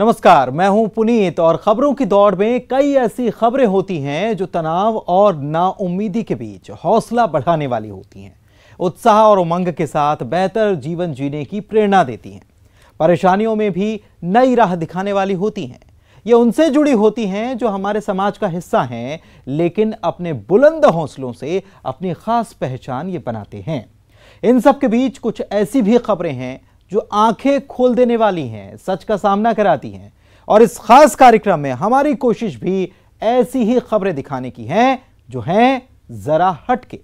नमस्कार, मैं हूं पुनीत और खबरों की दौड़ में कई ऐसी खबरें होती हैं जो तनाव और नाउम्मीदी के बीच हौसला बढ़ाने वाली होती हैं, उत्साह और उमंग के साथ बेहतर जीवन जीने की प्रेरणा देती हैं। परेशानियों में भी नई राह दिखाने वाली होती हैं। ये उनसे जुड़ी होती हैं जो हमारे समाज का हिस्सा हैं, लेकिन अपने बुलंद हौसलों से अपनी खास पहचान ये बनाते हैं। इन सब के बीच कुछ ऐसी भी खबरें हैं जो आंखें खोल देने वाली हैं, सच का सामना कराती हैं। और इस खास कार्यक्रम में हमारी कोशिश भी ऐसी ही खबरें दिखाने की है जो हैं जरा हटके।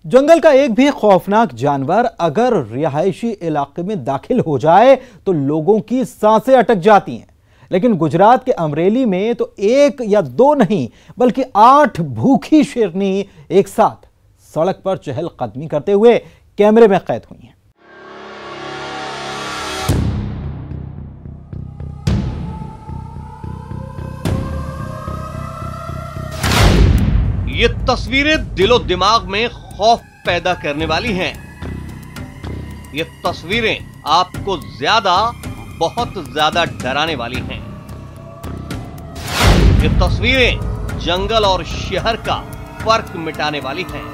जंगल का एक भी खौफनाक जानवर अगर रिहायशी इलाके में दाखिल हो जाए तो लोगों की सांसें अटक जाती हैं। लेकिन गुजरात के अमरेली में तो एक या दो नहीं बल्कि 8 भूखी शेरनी एक साथ सड़क पर चहलकदमी करते हुए कैमरे में कैद हुई हैं। ये तस्वीरें दिलो दिमाग में खौफ पैदा करने वाली हैं। ये तस्वीरें आपको बहुत ज्यादा डराने वाली हैं। ये तस्वीरें जंगल और शहर का फर्क मिटाने वाली हैं।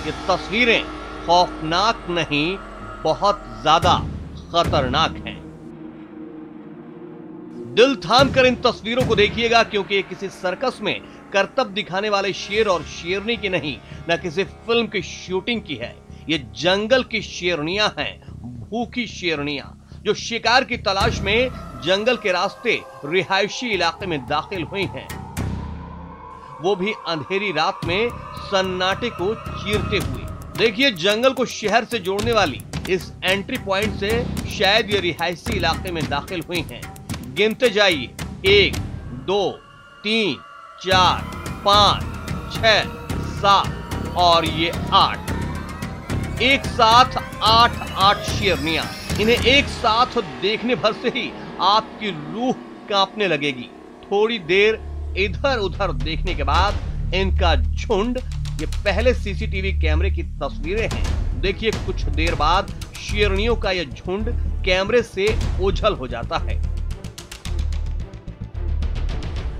ये तस्वीरें खौफनाक नहीं, बहुत ज्यादा खतरनाक हैं। दिल थाम कर इन तस्वीरों को देखिएगा, क्योंकि ये किसी सर्कस में करतब दिखाने वाले शेर और शेरनी की नहीं, न किसी फिल्म की शूटिंग की है। ये जंगल की शेरनियां हैं, भूखी शेरनियां जो शिकार की तलाश में जंगल के रास्ते रिहायशी इलाके में दाखिल हुई हैं, वो भी अंधेरी रात में सन्नाटे को चीरते हुए। देखिए, जंगल को शहर से जोड़ने वाली इस एंट्री पॉइंट से शायद ये रिहायशी इलाके में दाखिल हुई हैं। गिनते जाइए, 1, 2, 3, 4, 5, 6, 7 और ये 8। एक साथ 8 शेरनियां। इन्हें एक साथ देखने भर से ही आपकी रूह कांपने लगेगी। थोड़ी देर इधर उधर देखने के बाद इनका झुंड, ये पहले सीसीटीवी कैमरे की तस्वीरें हैं। देखिए, कुछ देर बाद शेरनियों का यह झुंड कैमरे से ओझल हो जाता है।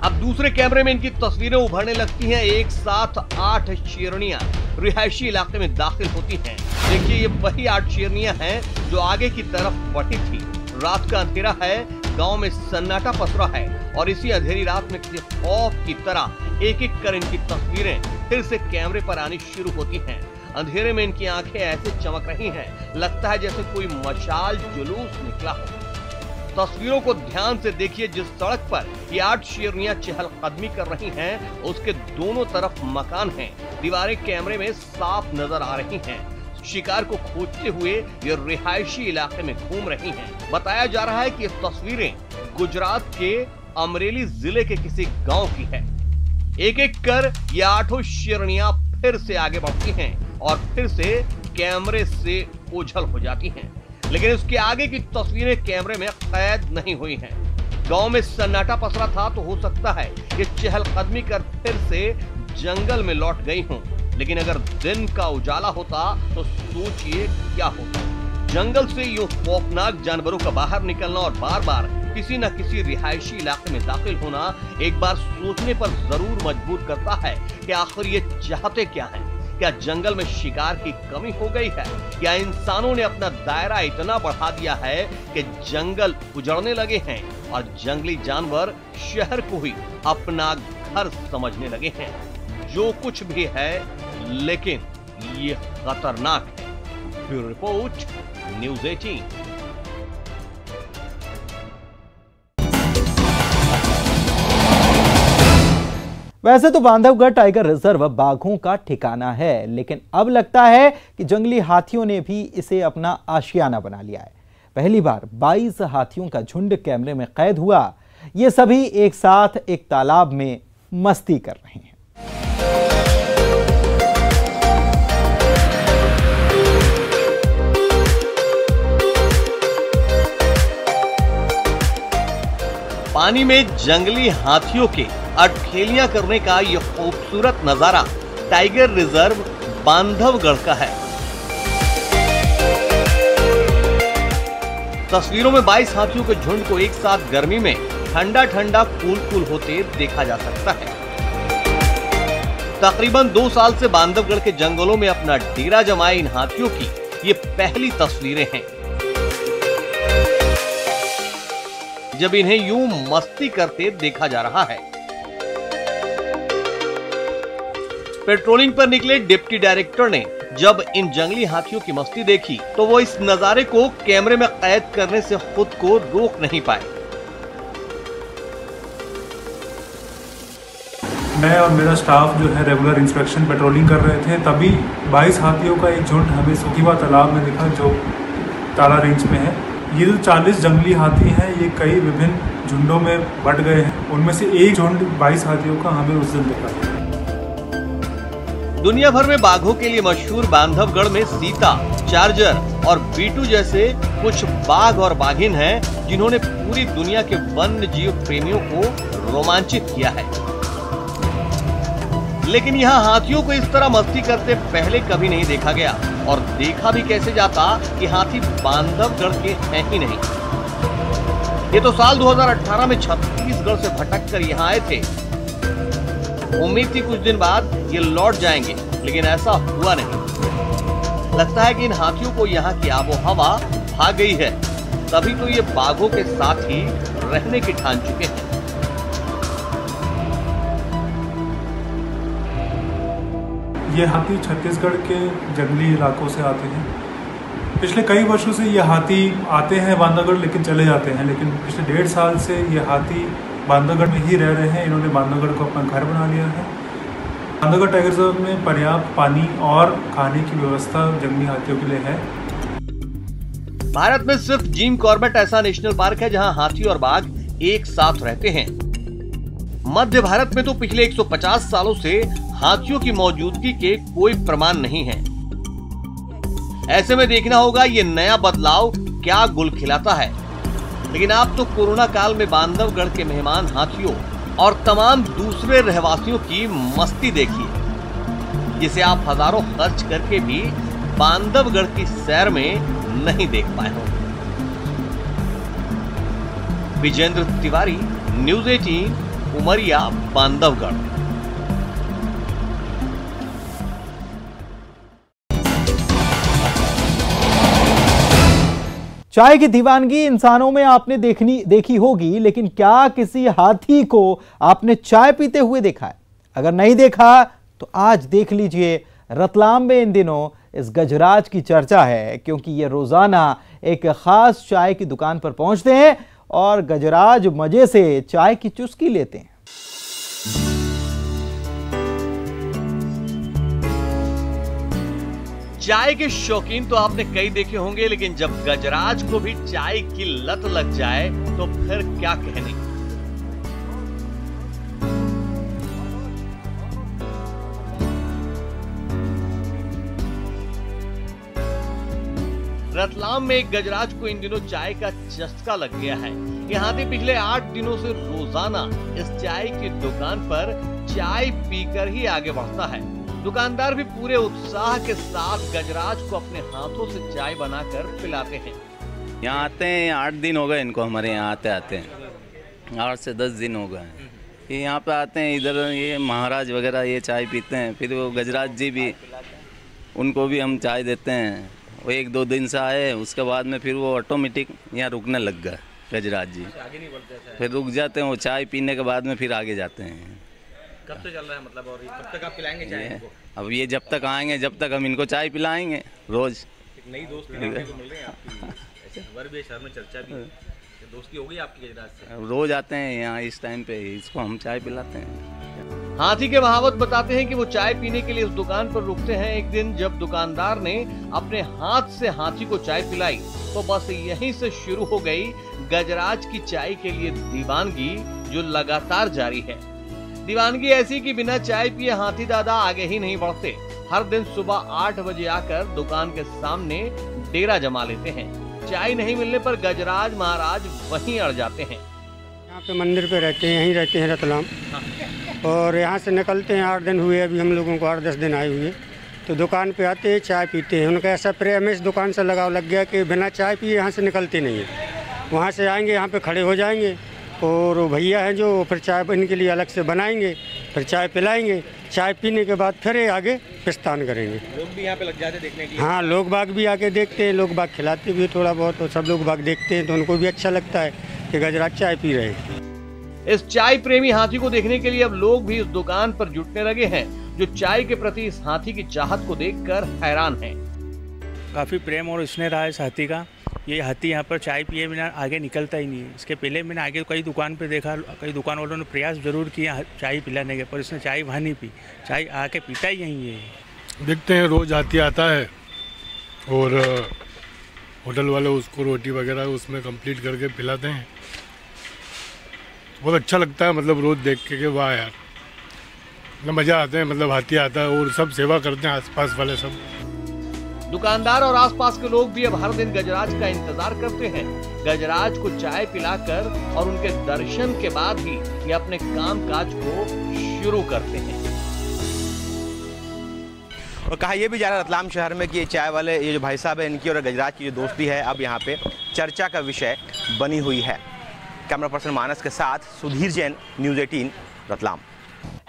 अब दूसरे कैमरे में इनकी तस्वीरें उभरने लगती हैं। एक साथ 8 शेरनियां रिहायशी इलाके में दाखिल होती हैं। देखिए, ये वही 8 शेरनियां हैं जो आगे की तरफ बढ़ी थी। रात का अंधेरा है, गांव में सन्नाटा पसरा है और इसी अंधेरी रात में किसी खौफ की तरह एक एक कर इनकी तस्वीरें फिर से कैमरे पर आनी शुरू होती हैं। अंधेरे में इनकी आंखें ऐसे चमक रही हैं, लगता है जैसे कोई मशाल जुलूस निकला हो। तस्वीरों को ध्यान से देखिए। जिस सड़क पर ये 8 शेरनियां चहलकदमी कर रही हैं, उसके दोनों तरफ मकान हैं। दीवारें कैमरे में साफ नजर आ रही हैं। शिकार को खोजते हुए ये रिहायशी इलाके में घूम रही हैं। बताया जा रहा है कि ये तस्वीरें गुजरात के अमरेली जिले के किसी गांव की है। एक एक कर ये 8 शेरनियां फिर से आगे बढ़ती हैं और फिर से कैमरे से ओझल हो जाती हैं। लेकिन उसके आगे की तस्वीरें कैमरे में कैद नहीं हुई हैं। गांव में सन्नाटा पसरा था, तो हो सकता है ये चहलकदमी कर फिर से जंगल में लौट गई हों। लेकिन अगर दिन का उजाला होता तो सोचिए क्या होता। जंगल से यूं खौफनाक जानवरों का बाहर निकलना और बार बार किसी न किसी रिहायशी इलाके में दाखिल होना एक बार सोचने पर जरूर मजबूर करता है कि आखिर ये चाहते क्या हैं। क्या जंगल में शिकार की कमी हो गई है? क्या इंसानों ने अपना दायरा इतना बढ़ा दिया है कि जंगल उजड़ने लगे हैं और जंगली जानवर शहर को ही अपना घर समझने लगे हैं? जो कुछ भी है, लेकिन ये खतरनाक है। Bureau report, news 18। वैसे तो बांधवगढ़ टाइगर रिजर्व बाघों का ठिकाना है, लेकिन अब लगता है कि जंगली हाथियों ने भी इसे अपना आशियाना बना लिया है। पहली बार 22 हाथियों का झुंड कैमरे में कैद हुआ। ये सभी एक साथ एक तालाब में मस्ती कर रहे हैं। पानी में जंगली हाथियों के अठखेलियां करने का यह खूबसूरत नजारा टाइगर रिजर्व बांधवगढ़ का है। तस्वीरों में 22 हाथियों के झुंड को एक साथ गर्मी में ठंडा ठंडा कूल होते देखा जा सकता है। तकरीबन 2 साल से बांधवगढ़ के जंगलों में अपना डेरा जमाए इन हाथियों की ये पहली तस्वीरें हैं जब इन्हें यूं मस्ती करते देखा जा रहा है। पेट्रोलिंग पर निकले डिप्टी डायरेक्टर ने जब इन जंगली हाथियों की मस्ती देखी तो वो इस नजारे को कैमरे में कैद करने से खुद को रोक नहीं पाए। मैं और मेरा स्टाफ जो है रेगुलर इंस्पेक्शन पेट्रोलिंग कर रहे थे, तभी 22 हाथियों का एक झुंड हमें सुखीवा तालाब में दिखा जो ताला रेंज में है। ये जो 40 जंगली हाथी हैं ये कई विभिन्न झुंडों में बट गए हैं। उनमें से एक झुंड 22 हाथियों का हमें उस दिन दिखा। दुनिया भर में बाघों के लिए मशहूर बांधवगढ़ में सीता, चार्जर और बीटू जैसे कुछ बाघ और बाघिन हैं जिन्होंने पूरी दुनिया के वन्य जीव प्रेमियों को रोमांचित किया है। लेकिन यहाँ हाथियों को इस तरह मस्ती करते पहले कभी नहीं देखा गया और देखा भी कैसे जाता कि हाथी बांधवगढ़ के हैं ही नहीं। ये तो साल 2018 में छत्तीसगढ़ से भटक कर यहाँ आए थे। उम्मीद थी कुछ दिन बाद ये लौट जाएंगे, लेकिन ऐसा हुआ नहीं। लगता है कि इन हाथियों को यहाँ की आबोहवा भा गई है, तभी तो ये बाघों के साथ ही रहने की ठान चुके हैं। ये हाथी छत्तीसगढ़ के जंगली इलाकों से आते हैं। पिछले कई वर्षों से ये हाथी आते हैं बांधवगढ़ लेकिन चले जाते हैं, लेकिन पिछले 1.5 साल से ये हाथी बांधवगढ़ में ही रह रहे हैं। इन्होंने बांधवगढ़ को अपना घर बना लिया है। बांधवगढ़ टाइगर रिजर्व में पर्याप्त पानी और खाने की व्यवस्था जंगली हाथियों के लिए है। भारत में सिर्फ जिम कॉर्बेट ऐसा नेशनल पार्क है जहां हाथी और बाघ एक साथ रहते हैं। मध्य भारत में तो पिछले 150 सालों से हाथियों की मौजूदगी के कोई प्रमाण नहीं है। ऐसे में देखना होगा ये नया बदलाव क्या गुल खिलाता है। लेकिन आप तो कोरोना काल में बांधवगढ़ के मेहमान हाथियों और तमाम दूसरे रहवासियों की मस्ती देखिए, जिसे आप हजारों खर्च करके भी बांधवगढ़ की सैर में नहीं देख पाए होंगे। विजेंद्र तिवारी, न्यूज़ 18, उमरिया, बांधवगढ़। चाय की दीवानगी इंसानों में आपने देखी होगी, लेकिन क्या किसी हाथी को आपने चाय पीते हुए देखा है? अगर नहीं देखा तो आज देख लीजिए। रतलाम में इन दिनों इस गजराज की चर्चा है, क्योंकि ये रोजाना एक खास चाय की दुकान पर पहुंचते हैं और गजराज मजे से चाय की चुस्की लेते हैं। चाय के शौकीन तो आपने कई देखे होंगे, लेकिन जब गजराज को भी चाय की लत लग जाए तो फिर क्या कहने। रतलाम में एक गजराज को इन दिनों चाय का चस्का लग गया है। यहाँ से पिछले 8 दिनों से रोजाना इस चाय की दुकान पर चाय पीकर ही आगे बढ़ता है। दुकानदार भी पूरे उत्साह के साथ गजराज को अपने हाथों से चाय बनाकर पिलाते हैं। यहाँ आते हैं 8 दिन हो गए इनको, हमारे यहाँ आते आते हैं 8 से 10 दिन हो गए। ये यहाँ पे आते हैं, इधर ये महाराज वगैरह ये चाय पीते हैं। फिर वो गजराज जी भी, उनको भी हम चाय देते हैं। वो 1-2 दिन से आए, उसके बाद में फिर वो ऑटोमेटिक यहाँ रुकने लग गए गजराज जी। फिर रुक जाते हैं, वो चाय पीने के बाद में फिर आगे जाते हैं। कब से चल रहा है मतलब, और कब तक आप पिलाएंगे चाय इनको? अब ये जब तक आएंगे जब तक हम इनको चाय पिलाएंगे रोज। नई दोस्ती देखने को मिल रही है आपकी, खबर भी शहर में चर्चा भी है। दोस्ती हो गई आपकी गजराज से? रोज आते हैं यहाँ इस टाइम पे, इसको हम चाय पिलाते हैं। हाथी के महावत बताते हैं कि वो चाय पीने के लिए उस दुकान पर रुकते हैं। एक दिन जब दुकानदार ने अपने हाथ से हाथी को चाय पिलाई तो बस यहीं से शुरू हो गई गजराज की चाय के लिए दीवानगी, जो लगातार जारी है। दीवानगी ऐसी कि बिना चाय पिए हाथी दादा आगे ही नहीं बढ़ते। हर दिन सुबह 8 बजे आकर दुकान के सामने डेरा जमा लेते हैं। चाय नहीं मिलने पर गजराज महाराज वहीं अड़ जाते हैं। यहाँ पे मंदिर पे रहते हैं, यहीं रहते हैं रतलाम। और यहाँ से निकलते हैं 8 दिन हुए, अभी हम लोगों को 8-10 दिन आए हुए। तो दुकान पे आते हैं, चाय पीते हैं। उनका ऐसा प्रेम इस दुकान से लगाव लग गया कि बिना चाय पिए यहाँ से निकलते नहीं है। वहाँ से आएंगे, यहाँ पे खड़े हो जाएंगे और भैया हैं जो फिर चाय इनके लिए अलग से बनाएंगे, फिर चाय पिलाएंगे। चाय पीने के बाद फिर आगे प्रस्थान करेंगे। लोग भी यहाँ पे लग जाते देखने के लिए? हाँ, लोग बाग भी आके देखते हैं, लोग बाग खिलाते भी थोड़ा बहुत, और सब लोग बाग देखते हैं तो उनको भी अच्छा लगता है कि गजराज चाय पी रहे हैं। इस चाय प्रेमी हाथी को देखने के लिए अब लोग भी इस दुकान पर जुटने लगे हैं, जो चाय के प्रति इस हाथी की चाहत को देखकर हैरान हैं। काफ़ी प्रेम और स्नेह रहा है इस हाथी का। ये हाथी यहाँ पर चाय पिए बिना आगे निकलता ही नहीं है। इसके पहले मैंने आगे कई दुकान पे देखा, कई दुकान वालों ने प्रयास जरूर किया चाय पिलाने के, पर इसने चाय वहाँ नहीं पी। चाय आके पीता ही यहीं है। देखते हैं रोज़ हाथी आता है और होटल वाले उसको रोटी वगैरह उसमें कंप्लीट करके पिलाते हैं। बहुत अच्छा लगता है, मतलब रोज़ देख के वाह यार, मतलब मज़ा आता है। मतलब हाथी आता है और सब सेवा करते हैं, आसपास वाले सब। दुकानदार और आसपास के लोग भी अब हर दिन गजराज का इंतजार करते हैं। गजराज को चाय पिलाकर और उनके दर्शन के बाद ही ये अपने काम काज को शुरू करते हैं। और कहा यह भी जा रहा है रतलाम शहर में कि ये चाय वाले, ये जो भाई साहब है, इनकी और गजराज की जो दोस्ती है अब यहाँ पे चर्चा का विषय बनी हुई है। कैमरा पर्सन मानस के साथ सुधीर जैन, न्यूज़ 18 रतलाम।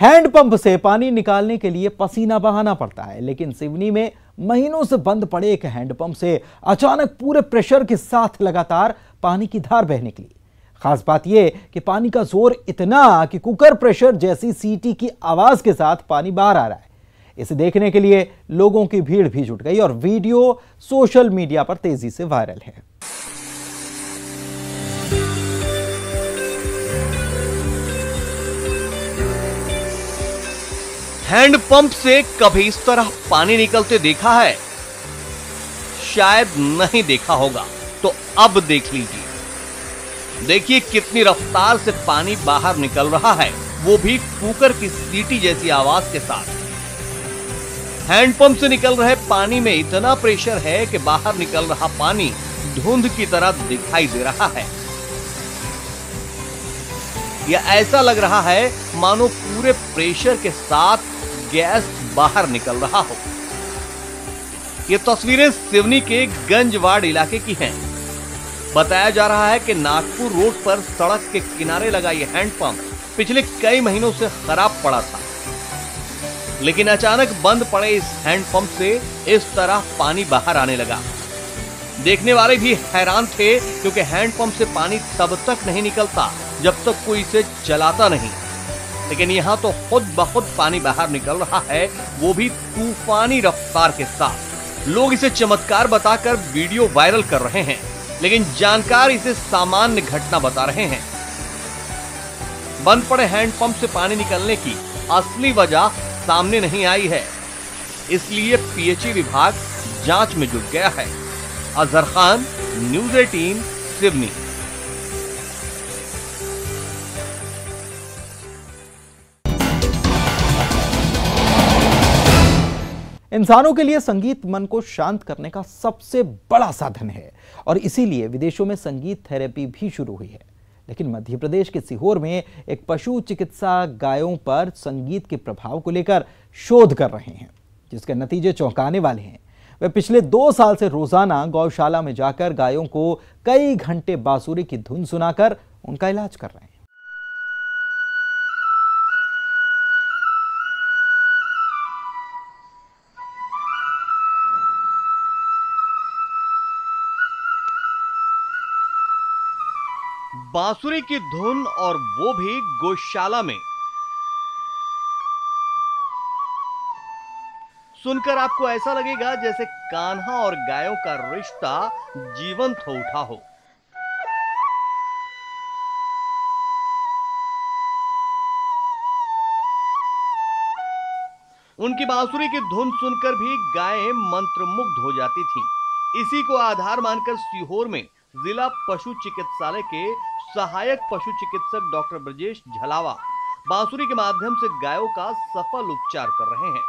हैंडपंप से पानी निकालने के लिए पसीना बहाना पड़ता है, लेकिन सिवनी में महीनों से बंद पड़े एक हैंडपंप से अचानक पूरे प्रेशर के साथ लगातार पानी की धार बहने निकली। खास बात यह कि पानी का जोर इतना कि कुकर प्रेशर जैसी सीटी की आवाज के साथ पानी बाहर आ रहा है। इसे देखने के लिए लोगों की भीड़ भी जुट गई और वीडियो सोशल मीडिया पर तेजी से वायरल है। हैंडपंप से कभी इस तरह पानी निकलते देखा है? शायद नहीं देखा होगा, तो अब देख लीजिए। देखिए कितनी रफ्तार से पानी बाहर निकल रहा है, वो भी कुकर की सीटी जैसी आवाज के साथ। हैंडपंप से निकल रहे पानी में इतना प्रेशर है कि बाहर निकल रहा पानी धुंध की तरह दिखाई दे रहा है। यह ऐसा लग रहा है मानो पूरे प्रेशर के साथ गैस बाहर निकल रहा हो। ये तस्वीरें सिवनी के गंजवाड़ इलाके की हैं। बताया जा रहा है कि नागपुर रोड पर सड़क के किनारे लगा ये हैंडपंप पिछले कई महीनों से खराब पड़ा था, लेकिन अचानक बंद पड़े इस हैंडपंप से इस तरह पानी बाहर आने लगा। देखने वाले भी हैरान थे, क्योंकि हैंडपंप से पानी तब तक नहीं निकलता जब तक कोई इसे चलाता नहीं, लेकिन यहाँ तो खुद ब खुद पानी बाहर निकल रहा है, वो भी तूफानी रफ्तार के साथ। लोग इसे चमत्कार बताकर वीडियो वायरल कर रहे हैं, लेकिन जानकार इसे सामान्य घटना बता रहे हैं। बंद पड़े हैंडपंप से पानी निकलने की असली वजह सामने नहीं आई है, इसलिए पीएचई विभाग जांच में जुट गया है। अजहर खान, न्यूज़ 18 सिवनी। इंसानों के लिए संगीत मन को शांत करने का सबसे बड़ा साधन है और इसीलिए विदेशों में संगीत थेरेपी भी शुरू हुई है। लेकिन मध्य प्रदेश के सीहोर में एक पशु चिकित्सा गायों पर संगीत के प्रभाव को लेकर शोध कर रहे हैं, जिसके नतीजे चौंकाने वाले हैं। वे पिछले 2 साल से रोजाना गौशाला में जाकर गायों को कई घंटे बांसुरी की धुन सुनाकर उनका इलाज कर रहे हैं। बांसुरी की धुन, और वो भी गौशाला में। सुनकर आपको ऐसा लगेगा जैसे कान्हा और गायों का रिश्ता जीवंत हो उठा हो। उनकी बांसुरी की धुन सुनकर भी गायें मंत्रमुग्ध हो जाती थीं। इसी को आधार मानकर सीहोर में जिला पशु चिकित्सालय के सहायक पशु चिकित्सक डॉक्टर ब्रजेश झलावा बांसुरी के माध्यम से गायों का सफल उपचार कर रहे हैं।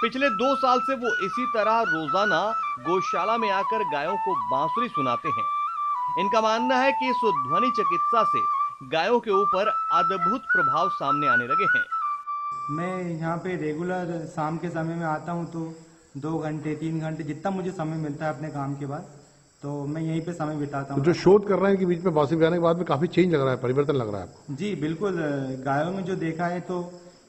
पिछले 2 साल से वो इसी तरह रोजाना गौशाला में आकर गायों को बांसुरी सुनाते हैं। इनका मानना है कि इस ध्वनि चिकित्सा से गायों के ऊपर अद्भुत प्रभाव सामने आने लगे हैं। मैं यहाँ पे रेगुलर शाम के समय में आता हूँ, तो 2 घंटे 3 घंटे जितना मुझे समय मिलता है अपने काम के बाद, तो मैं यहीं पे समय बिताता हूँ। तो जो शोध कर रहे हैं कि बीच में बांसुरी बजाने के बाद में काफी चेंज लग रहा है, परिवर्तन लग रहा है आपको? जी बिल्कुल, गायों में जो देखा है तो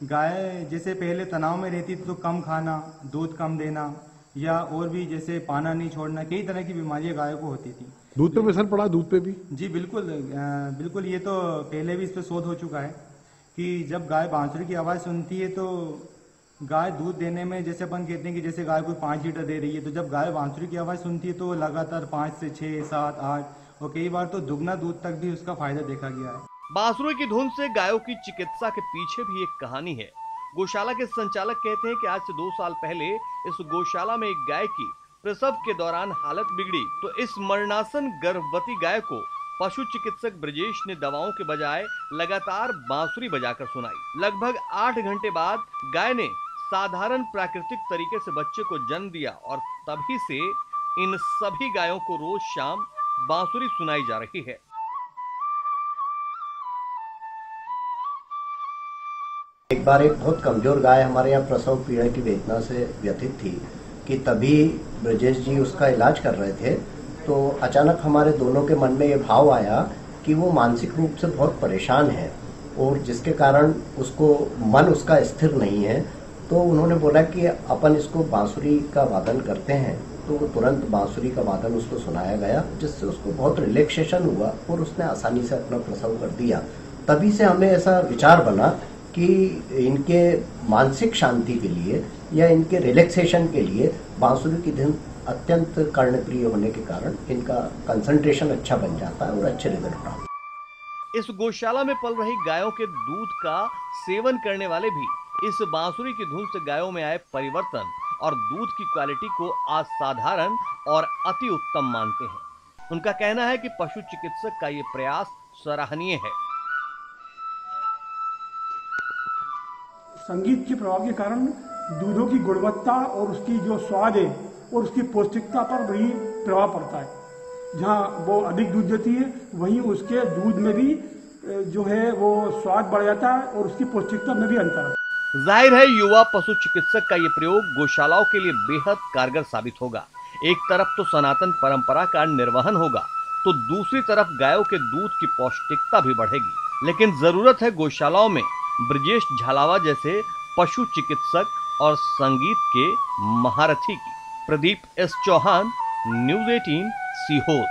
गाय जैसे पहले तनाव में रहती थी तो कम खाना, दूध कम देना, या और भी जैसे पाना नहीं छोड़ना, कई तरह की बीमारियां गायों को होती थी। दूध पे असर पड़ा? दूध पे भी? जी बिल्कुल, बिल्कुल। ये तो पहले भी इस पर शोध हो चुका है कि जब गाय बांसुरी की आवाज़ सुनती है तो गाय दूध देने में, जैसे अपन कहते हैं कि जैसे गाय कोई 5 लीटर दे रही है, तो जब गाय बांसुरी की आवाज़ सुनती है तो लगातार 5 से 6, 7, 8 और कई बार तो दुगना दूध तक भी उसका फायदा देखा गया है। बांसुरी की धुन से गायों की चिकित्सा के पीछे भी एक कहानी है। गौशाला के संचालक कहते हैं कि आज से 2 साल पहले इस गौशाला में एक गाय की प्रसव के दौरान हालत बिगड़ी, तो इस मरणासन गर्भवती गाय को पशु चिकित्सक ब्रजेश ने दवाओं के बजाय लगातार बांसुरी बजाकर सुनाई। लगभग 8 घंटे बाद गाय ने साधारण प्राकृतिक तरीके से बच्चे को जन्म दिया और तभी से इन सभी गायों को रोज शाम बांसुरी सुनाई जा रही है। एक बार एक बहुत कमजोर गाय हमारे यहाँ प्रसव पीड़ा की वेदना से व्यथित थी कि तभी ब्रजेश जी उसका इलाज कर रहे थे, तो अचानक हमारे दोनों के मन में ये भाव आया कि वो मानसिक रूप से बहुत परेशान है और जिसके कारण उसको मन उसका स्थिर नहीं है। तो उन्होंने बोला कि अपन इसको बांसुरी का वादन करते हैं, तो तुरंत बांसुरी का वादन उसको सुनाया गया, जिससे उसको बहुत रिलैक्सेशन हुआ और उसने आसानी से अपना प्रसव कर दिया। तभी से हमें ऐसा विचार बना कि इनके मानसिक शांति के लिए या इनके रिलैक्सेशन के लिए बांसुरी की धुन अत्यंत कर्णप्रिय होने के कारण इनका कंसंट्रेशन अच्छा बन जाता है और अच्छे रिजल्ट प्राप्त। इस गौशाला में पल रही गायों के दूध का सेवन करने वाले भी इस बांसुरी की धुन से गायों में आए परिवर्तन और दूध की क्वालिटी को असाधारण और अति उत्तम मानते हैं। उनका कहना है कि पशु चिकित्सक का ये प्रयास सराहनीय है। संगीत के प्रभाव के कारण दूधों की गुणवत्ता और उसकी जो स्वाद है और उसकी पौष्टिकता पर भी प्रभाव पड़ता है। जहाँ वो अधिक दूध देती है वहीं उसके दूध में भी जो है वो स्वाद बढ़ जाता है और उसकी पौष्टिकता में भी अंतर है। जाहिर है युवा पशु चिकित्सक का ये प्रयोग गौशालाओं के लिए बेहद कारगर साबित होगा। एक तरफ तो सनातन परंपरा का निर्वहन होगा, तो दूसरी तरफ गायों के दूध की पौष्टिकता भी बढ़ेगी। लेकिन जरूरत है गौशालाओं में ब्रजेश झालावा जैसे पशु चिकित्सक और संगीत के महारथी की। प्रदीप एस चौहान, न्यूज़ 18, सीहोर।